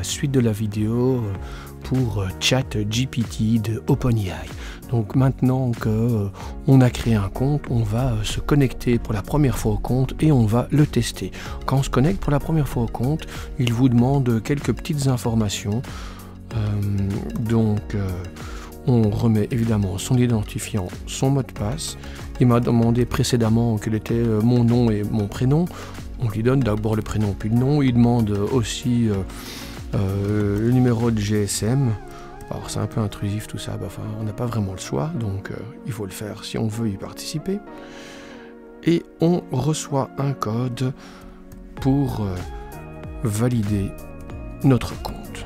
la suite de la vidéo pour ChatGPT de OpenAI. Donc maintenant que on a créé un compte, on va se connecter pour la première fois au compte et on va le tester. Quand on se connecte pour la première fois au compte, il vous demande quelques petites informations. On remet évidemment son identifiant, son mot de passe. Il m'a demandé précédemment quel était mon nom et mon prénom. On lui donne d'abord le prénom puis le nom. Il demande aussi le numéro de GSM. Alors c'est un peu intrusif tout ça, enfin, on n'a pas vraiment le choix, donc il faut le faire si on veut y participer. Et on reçoit un code pour valider notre compte.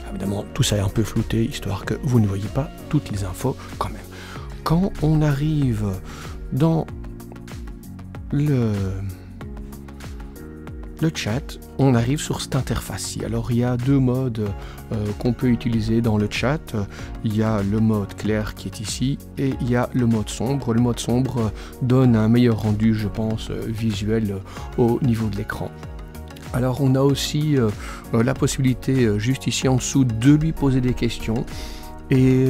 Évidemment, tout ça est un peu flouté, histoire que vous ne voyez pas toutes les infos quand même. Quand on arrive dans le chat, on arrive sur cette interface-ci. Alors il y a deux modes qu'on peut utiliser dans le chat. Il y a le mode clair qui est ici et il y a le mode sombre. Le mode sombre donne un meilleur rendu, je pense, visuel au niveau de l'écran. Alors on a aussi la possibilité juste ici en dessous de lui poser des questions et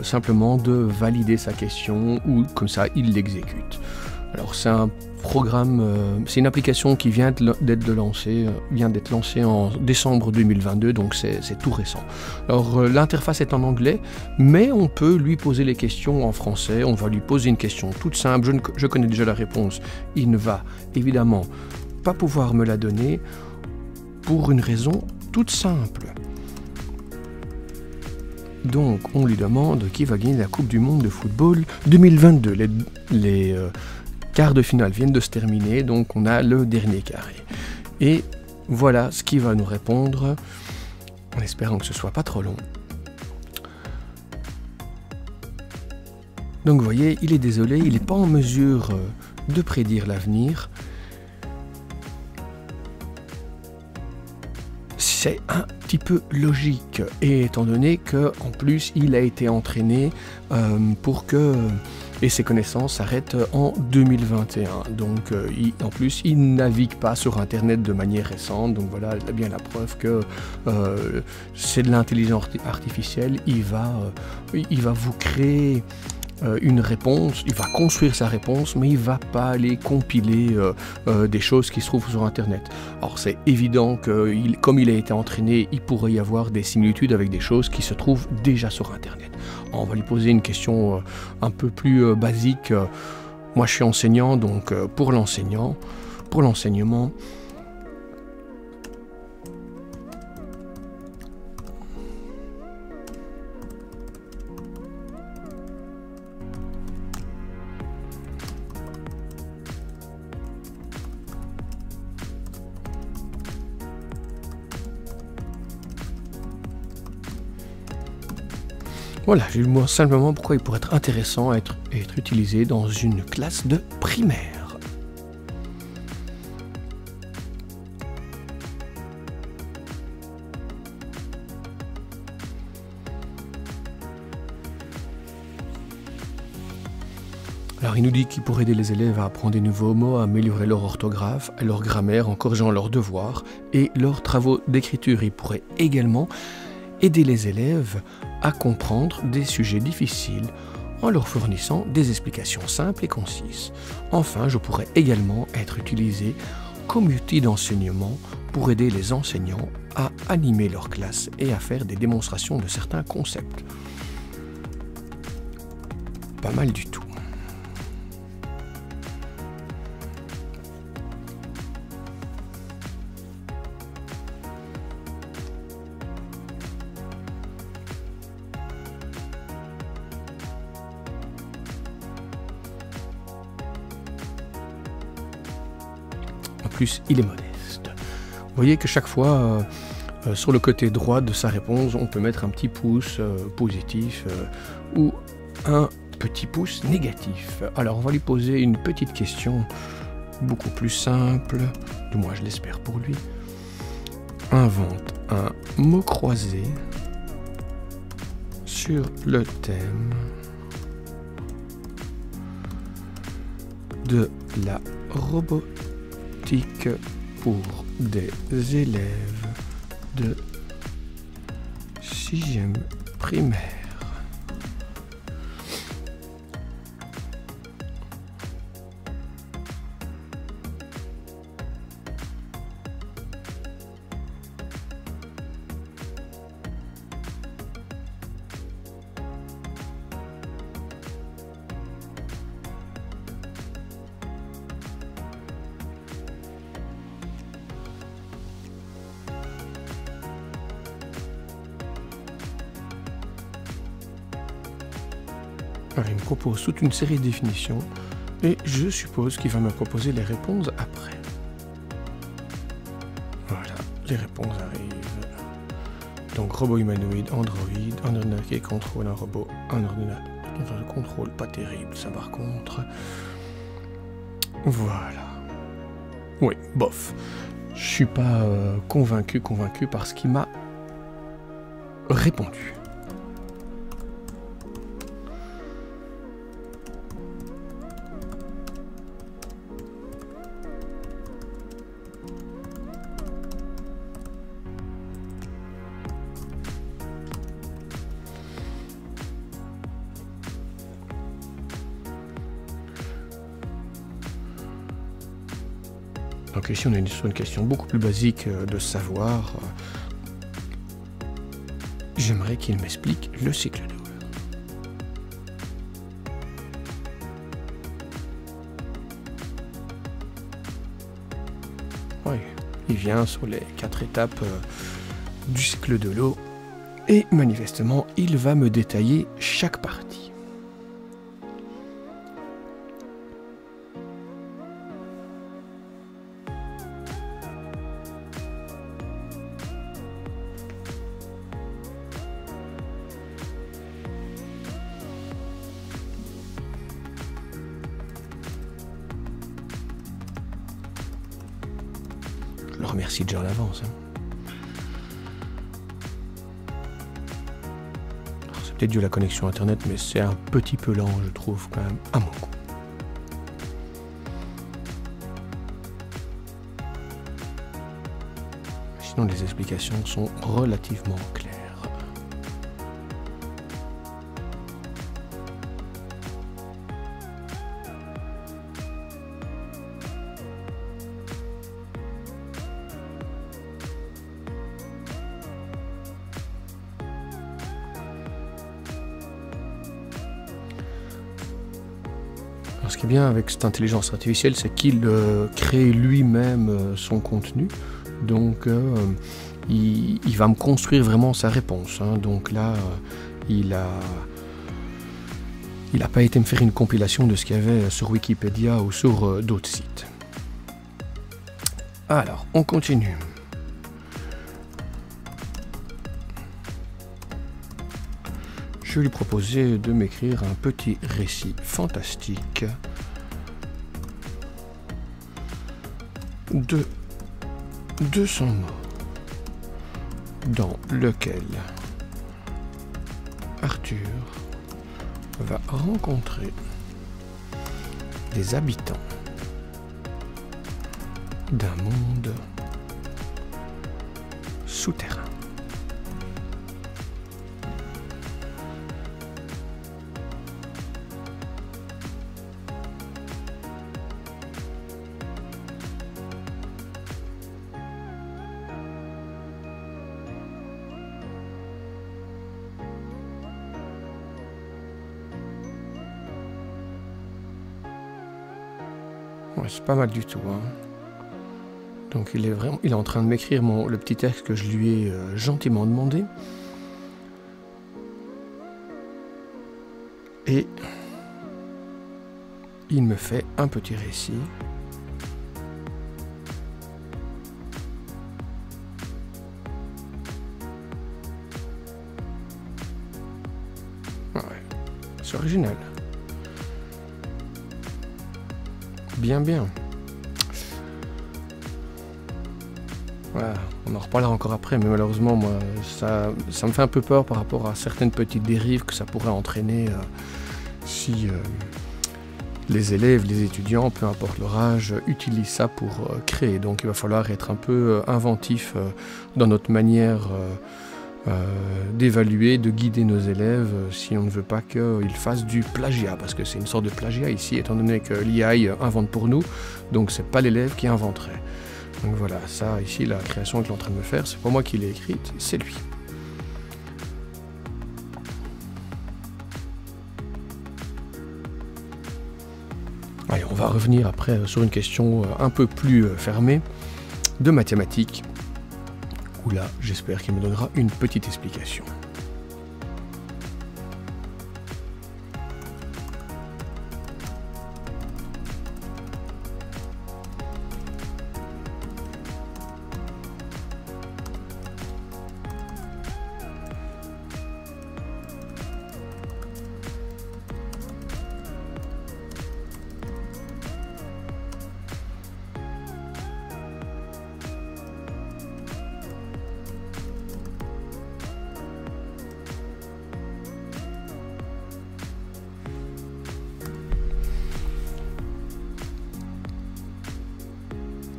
simplement de valider sa question ou comme ça il l'exécute. Alors c'est un programme, c'est une application qui vient d'être lancée en décembre 2022, donc c'est tout récent. Alors l'interface est en anglais, mais on peut lui poser les questions en français. On va lui poser une question toute simple, je connais déjà la réponse, il ne va évidemment pas pouvoir me la donner pour une raison toute simple. Donc on lui demande qui va gagner la Coupe du Monde de football 2022. Les quarts de finale viennent de se terminer, donc on a le dernier carré. Et voilà ce qu'il va nous répondre, en espérant que ce soit pas trop long. Donc vous voyez, il est désolé, il n'est pas en mesure de prédire l'avenir. C'est un petit peu logique, et étant donné qu'en plus il a été entraîné pour que ses connaissances s'arrêtent en 2021. Donc en plus il navigue pas sur internet de manière récente, donc voilà bien la preuve que c'est de l'intelligence artificielle. Il va vous créer une réponse, il va construire sa réponse, mais il va pas aller compiler des choses qui se trouvent sur internet. Alors c'est évident que comme il a été entraîné, il pourrait y avoir des similitudes avec des choses qui se trouvent déjà sur internet. Alors, on va lui poser une question un peu plus basique. Moi je suis enseignant, donc pour l'enseignement, voilà, je lui demande simplement pourquoi il pourrait être intéressant à être utilisé dans une classe de primaire. Alors il nous dit qu'il pourrait aider les élèves à apprendre des nouveaux mots, à améliorer leur orthographe, leur grammaire en corrigeant leurs devoirs et leurs travaux d'écriture. Il pourrait également aider les élèves à comprendre des sujets difficiles en leur fournissant des explications simples et concises. Enfin, je pourrais également être utilisé comme outil d'enseignement pour aider les enseignants à animer leur classe et à faire des démonstrations de certains concepts. Pas mal du tout. En plus, il est modeste. Vous voyez que chaque fois, sur le côté droit de sa réponse, on peut mettre un petit pouce positif ou un petit pouce négatif. Alors, on va lui poser une petite question beaucoup plus simple, du moins je l'espère pour lui. Invente un mot croisé sur le thème de la robotique pour des élèves de 6e primaire. Alors, il me propose toute une série de définitions et je suppose qu'il va me proposer les réponses après. Voilà, les réponses arrivent. Donc robot humanoïde, androïde, un ordinateur qui contrôle un robot, un ordinateur de contrôle, pas terrible ça par contre. Voilà. Oui, bof. Je suis pas convaincu par ce qu'il m'a répondu. Donc ici on est sur une question beaucoup plus basique de savoir. J'aimerais qu'il m'explique le cycle double. Oui, il vient sur les 4 étapes du cycle de l'eau et manifestement il va me détailler chaque partie. Je le remercie déjà en avance. C'est peut-être dû à la connexion internet, mais c'est un petit peu lent, je trouve, quand même, à mon goût. Sinon, les explications sont relativement claires. Alors, ce qui est bien avec cette intelligence artificielle, c'est qu'il crée lui-même son contenu. Donc, il va me construire vraiment sa réponse. Hein. Donc là, il n'a pas été me faire une compilation de ce qu'il y avait sur Wikipédia ou sur d'autres sites. Alors, on continue. Je vais lui proposer de m'écrire un petit récit fantastique de 200 mots dans lequel Arthur va rencontrer des habitants d'un monde souterrain. Ouais, c'est pas mal du tout. Hein. Donc il est en train de m'écrire le petit texte que je lui ai gentiment demandé. Et il me fait un petit récit. Ouais, c'est original. Bien. Voilà, on en reparlera encore après, mais malheureusement, moi, ça me fait un peu peur par rapport à certaines petites dérives que ça pourrait entraîner si les élèves, les étudiants, peu importe leur âge, utilisent ça pour créer. Donc il va falloir être un peu inventif dans notre manière d'évaluer, de guider nos élèves si on ne veut pas qu'ils fassent du plagiat, parce que c'est une sorte de plagiat ici, étant donné que l'IA invente pour nous, donc c'est pas l'élève qui inventerait. Donc voilà, ça ici, la création qu'il est en train de me faire, c'est pas moi qui l'ai écrite, c'est lui. Allez, on va revenir après sur une question un peu plus fermée de mathématiques, où là, j'espère qu'il me donnera une petite explication.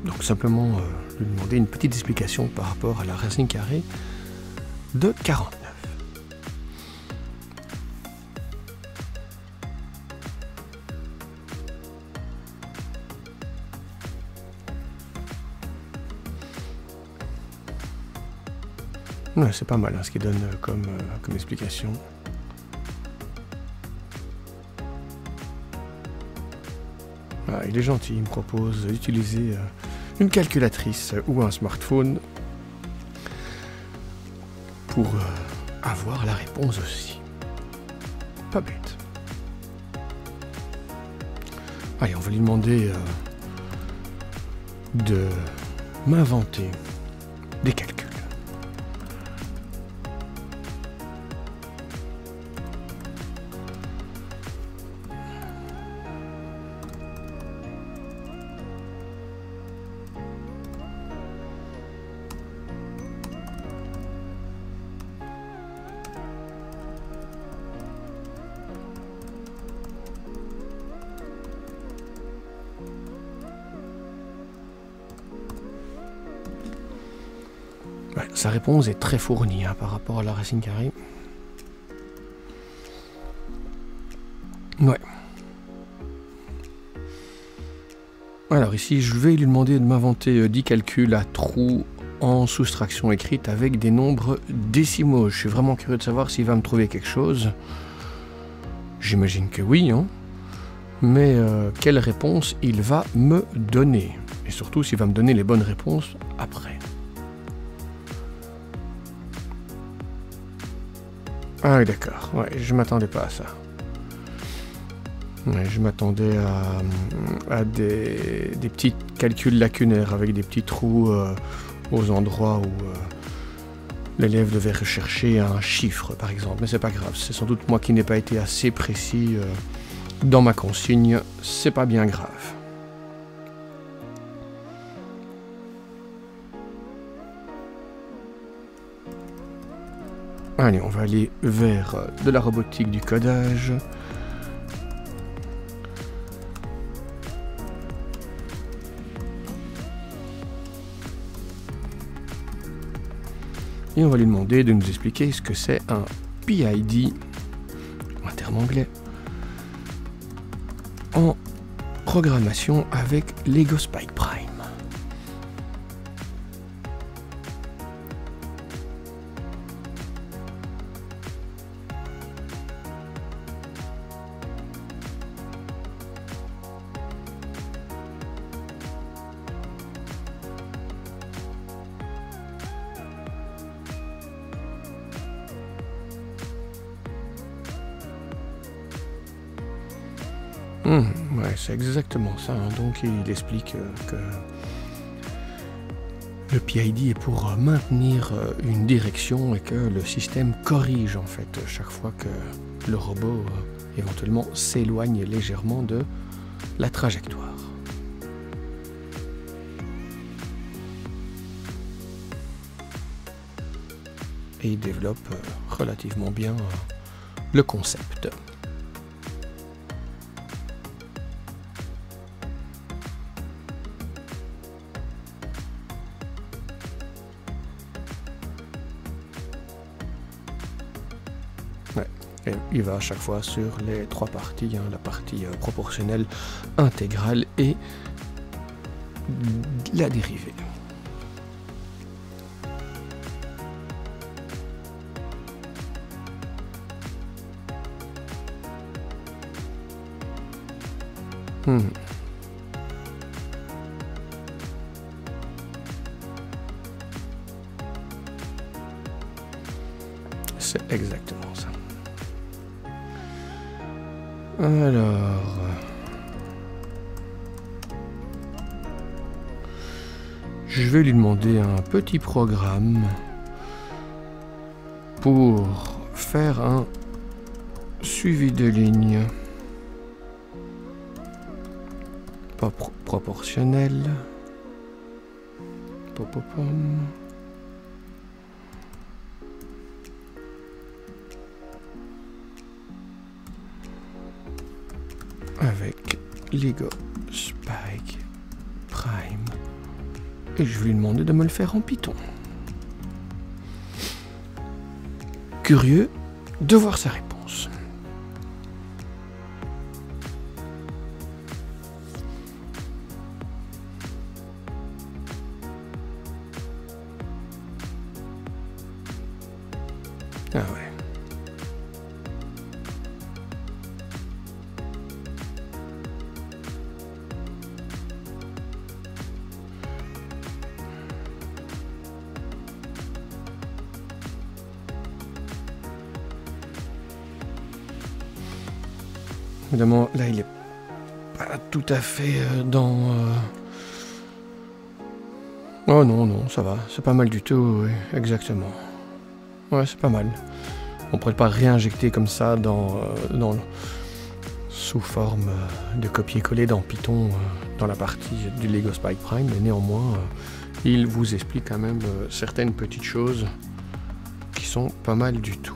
Donc simplement lui demander une petite explication par rapport à la racine carrée de 49. Ouais, c'est pas mal hein, ce qu'il donne comme explication. Ah, il est gentil, il me propose d'utiliser une calculatrice ou un smartphone pour avoir la réponse aussi. Pas bête. Allez, on va lui demander de m'inventer des calculs. Ouais, sa réponse est très fournie hein, par rapport à la racine carrée. Ouais. Alors ici, je vais lui demander de m'inventer 10 calculs à trous en soustraction écrite avec des nombres décimaux. Je suis vraiment curieux de savoir s'il va me trouver quelque chose. J'imagine que oui, hein. Mais quelle réponse il va me donner? Et surtout s'il va me donner les bonnes réponses après. Ah oui, d'accord. Ouais, je m'attendais pas à ça. Ouais, je m'attendais à des petits calculs lacunaires avec des petits trous aux endroits où l'élève devait rechercher un chiffre, par exemple. Mais c'est pas grave. C'est sans doute moi qui n'ai pas été assez précis dans ma consigne. C'est pas bien grave. Allez, on va aller vers de la robotique du codage. Et on va lui demander de nous expliquer ce que c'est un PID, un terme anglais, en programmation avec Lego Spike Prime. Ouais, c'est exactement ça. Hein. Donc il explique que le PID est pour maintenir une direction et que le système corrige en fait chaque fois que le robot éventuellement s'éloigne légèrement de la trajectoire. Et il développe relativement bien le concept. Ouais. Et il va à chaque fois sur les 3 parties, hein, la partie proportionnelle, intégrale et la dérivée. C'est exactement ça. Alors... je vais lui demander un petit programme pour faire un suivi de ligne proportionnel. Avec Lego Spike Prime. Et je vais lui demander de me le faire en Python. Curieux de voir sa réponse. Ah ouais. Évidemment, là, il est pas tout à fait dans... Oh non, non, ça va. C'est pas mal du tout, oui, exactement. Ouais, c'est pas mal. On pourrait pas réinjecter comme ça sous forme de copier-coller dans Python, dans la partie du Lego Spike Prime, mais néanmoins, il vous explique quand même certaines petites choses qui sont pas mal du tout.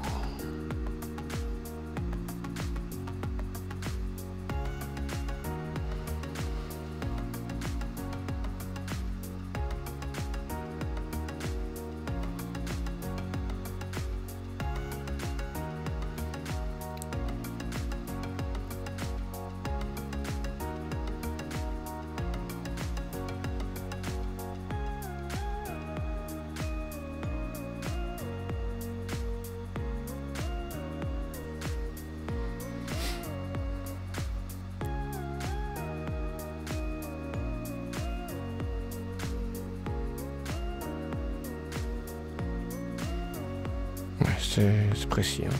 C'est précis. Hein.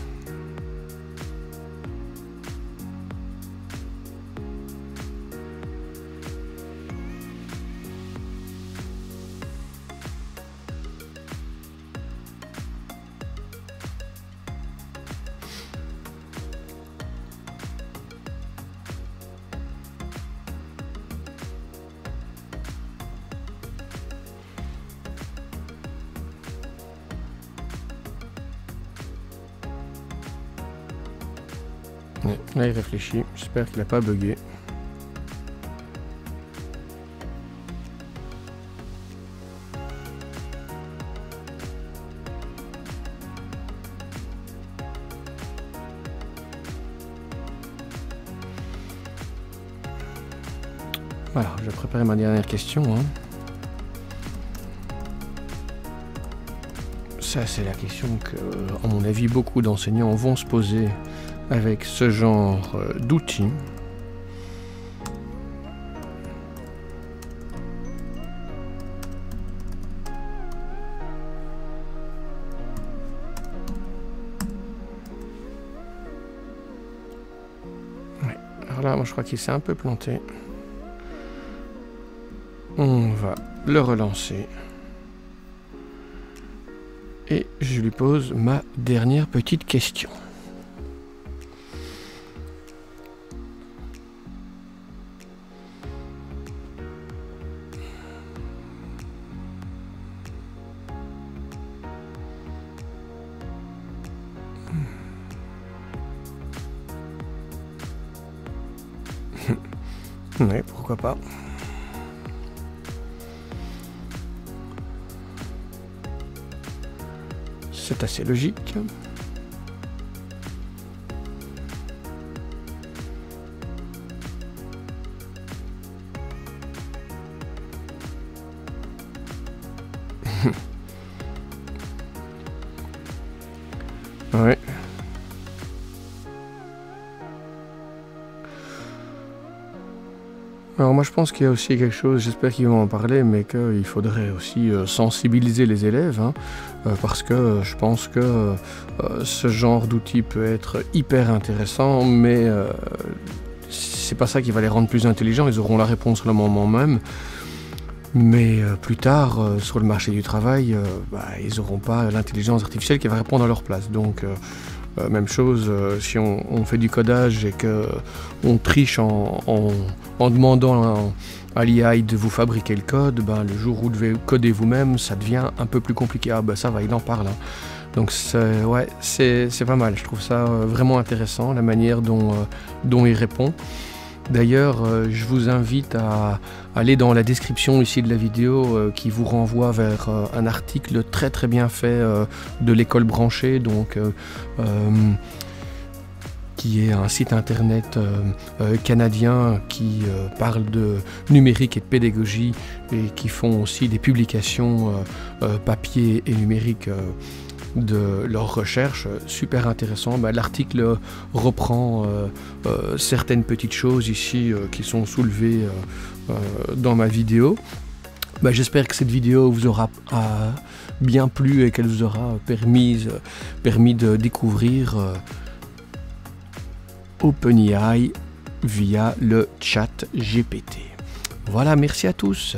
Là, il réfléchit. J'espère qu'il n'a pas bugué. Voilà, je vais préparer ma dernière question. Hein. Ça, c'est la question que, à mon avis, beaucoup d'enseignants vont se poser avec ce genre d'outils. Ouais. Alors là, moi je crois qu'il s'est un peu planté. On va le relancer. Et je lui pose ma dernière petite question. Oui, pourquoi pas. C'est assez logique. Ouais. Alors moi je pense qu'il y a aussi quelque chose, j'espère qu'ils vont en parler, mais qu'il faudrait aussi sensibiliser les élèves, hein, parce que je pense que ce genre d'outil peut être hyper intéressant, mais c'est pas ça qui va les rendre plus intelligents, ils auront la réponse le moment même. Mais plus tard, sur le marché du travail, ils n'auront pas l'intelligence artificielle qui va répondre à leur place. Donc même chose, si on fait du codage et qu'on triche en demandant à l'IA de vous fabriquer le code, le jour où vous devez coder vous-même, ça devient un peu plus compliqué. Ah ça va, il en parle. Hein. Donc c'est pas mal, je trouve ça vraiment intéressant, la manière dont il répond. D'ailleurs, je vous invite à aller dans la description ici de la vidéo qui vous renvoie vers un article très très bien fait de l'école branchée, donc qui est un site internet canadien qui parle de numérique et de pédagogie et qui font aussi des publications papier et numérique de leurs recherches, super intéressant. L'article reprend certaines petites choses ici qui sont soulevées dans ma vidéo. J'espère que cette vidéo vous aura bien plu et qu'elle vous aura permis de découvrir OpenAI via le chat GPT. Voilà, merci à tous.